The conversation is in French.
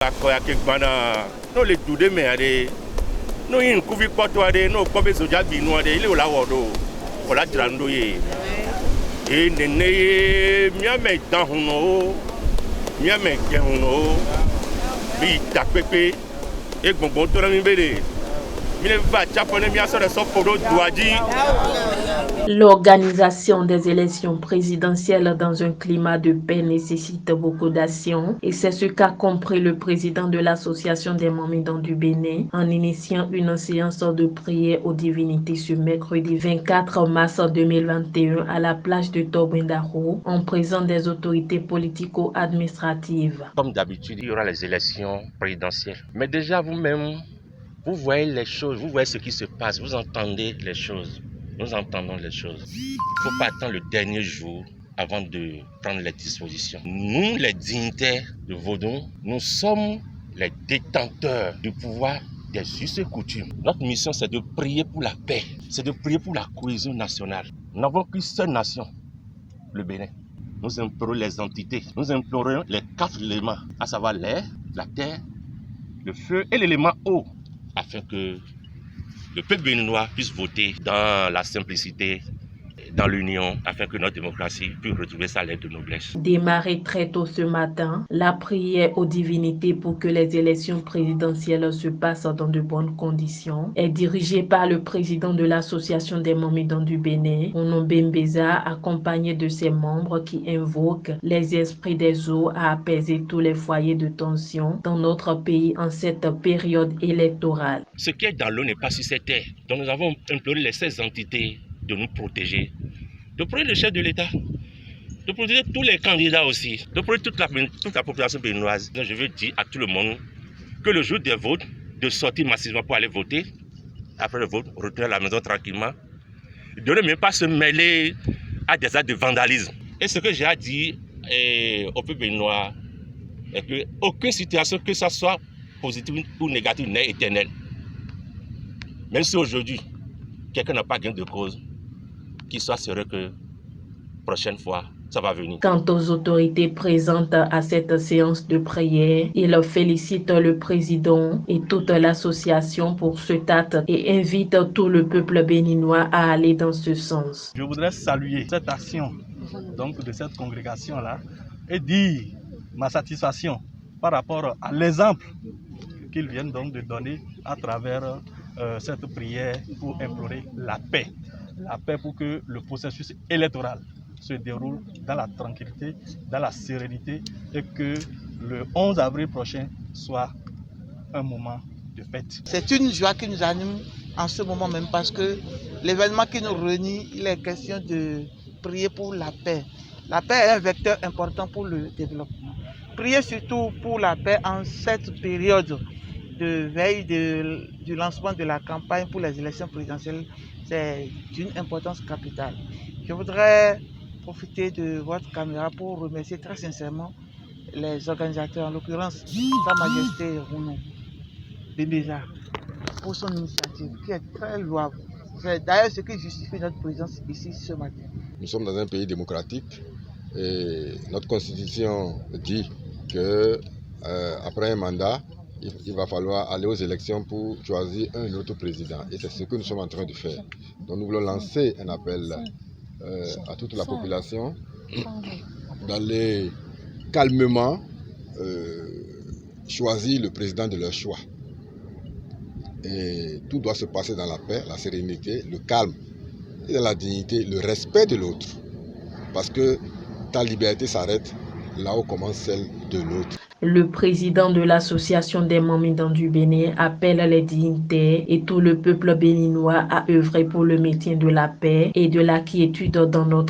No le dude me ade no yin kuvi poto ade no kobe soja binu ade ile ola wodo ola drando ye e nene miame dan huno miame ke huno bi tapepe e gbongbon to na mi bere mi le va chapone mi asore so fodo duaji. L'organisation des élections présidentielles dans un climat de paix nécessite beaucoup d'action et c'est ce qu'a compris le président de l'Association des Mohamedans du Bénin en initiant une séance de prière aux divinités ce mercredi 24 mars 2021 à la plage de Tobindaro en présence des autorités politico-administratives. Comme d'habitude, il y aura les élections présidentielles. Mais déjà vous-même, vous voyez les choses, vous voyez ce qui se passe, vous entendez les choses. Nous entendons les choses. Il ne faut pas attendre le dernier jour avant de prendre les dispositions. Nous, les dignitaires de Vaudon, nous sommes les détenteurs du pouvoir des us et coutumes. Notre mission, c'est de prier pour la paix, c'est de prier pour la cohésion nationale. Nous n'avons qu'une seule nation, le Bénin. Nous implorons les entités, nous implorons les 4 éléments, à savoir l'air, la terre, le feu et l'élément eau, afin que le peuple béninois puisse voter dans la simplicité, dans l'union, afin que notre démocratie puisse retrouver sa lettre de noblesse. Démarrée très tôt ce matin, la prière aux divinités pour que les élections présidentielles se passent dans de bonnes conditions est dirigée par le président de l'Association des Mohamedans du Bénin, Onombe Mbeza, accompagné de ses membres qui invoquent les esprits des eaux à apaiser tous les foyers de tension dans notre pays en cette période électorale. Ce qui est dans l'eau n'est pas sur cette terre. Donc nous avons imploré les 16 entités de nous protéger, de protéger le chef de l'État, de protéger tous les candidats aussi, de protéger toute la population béninoise. Je veux dire à tout le monde que le jour des votes, de sortir massivement pour aller voter, après le vote, retourner à la maison tranquillement, de ne même pas se mêler à des actes de vandalisme. Et ce que j'ai à dire au peuple béninois est qu'aucune situation, que ce soit positive ou négative, n'est éternelle. Même si aujourd'hui, quelqu'un n'a pas gain de cause, qu'il soit sûr que prochaine fois, ça va venir. Quant aux autorités présentes à cette séance de prière, ils félicitent le président et toute l'association pour cet acte et invitent tout le peuple béninois à aller dans ce sens. Je voudrais saluer cette action donc, de cette congrégation-là et dire ma satisfaction par rapport à l'exemple qu'ils viennent donc de donner à travers cette prière pour implorer la paix pour que le processus électoral se déroule dans la tranquillité, dans la sérénité et que le 11 avril prochain soit un moment de fête. C'est une joie qui nous anime en ce moment même parce que l'événement qui nous réunit, il est question de prier pour la paix. La paix est un vecteur important pour le développement. Prier surtout pour la paix en cette période de veille du lancement de la campagne pour les élections présidentielles, c'est d'une importance capitale. Je voudrais profiter de votre caméra pour remercier très sincèrement les organisateurs, en l'occurrence Sa Majesté Rounou Bembeza, pour son initiative qui est très louable. C'est d'ailleurs ce qui justifie notre présence ici ce matin. Nous sommes dans un pays démocratique et notre constitution dit que après un mandat, il va falloir aller aux élections pour choisir un autre président. Et c'est ce que nous sommes en train de faire. Donc nous voulons lancer un appel à toute la population d'aller calmement choisir le président de leur choix. Et tout doit se passer dans la paix, la sérénité, le calme, et dans la dignité, le respect de l'autre. Parce que ta liberté s'arrête là où commence celle de l'autre. Le président de l'Association des Mohamedans du Bénin appelle les dignitaires et tout le peuple béninois à œuvrer pour le maintien de la paix et de la quiétude dans notre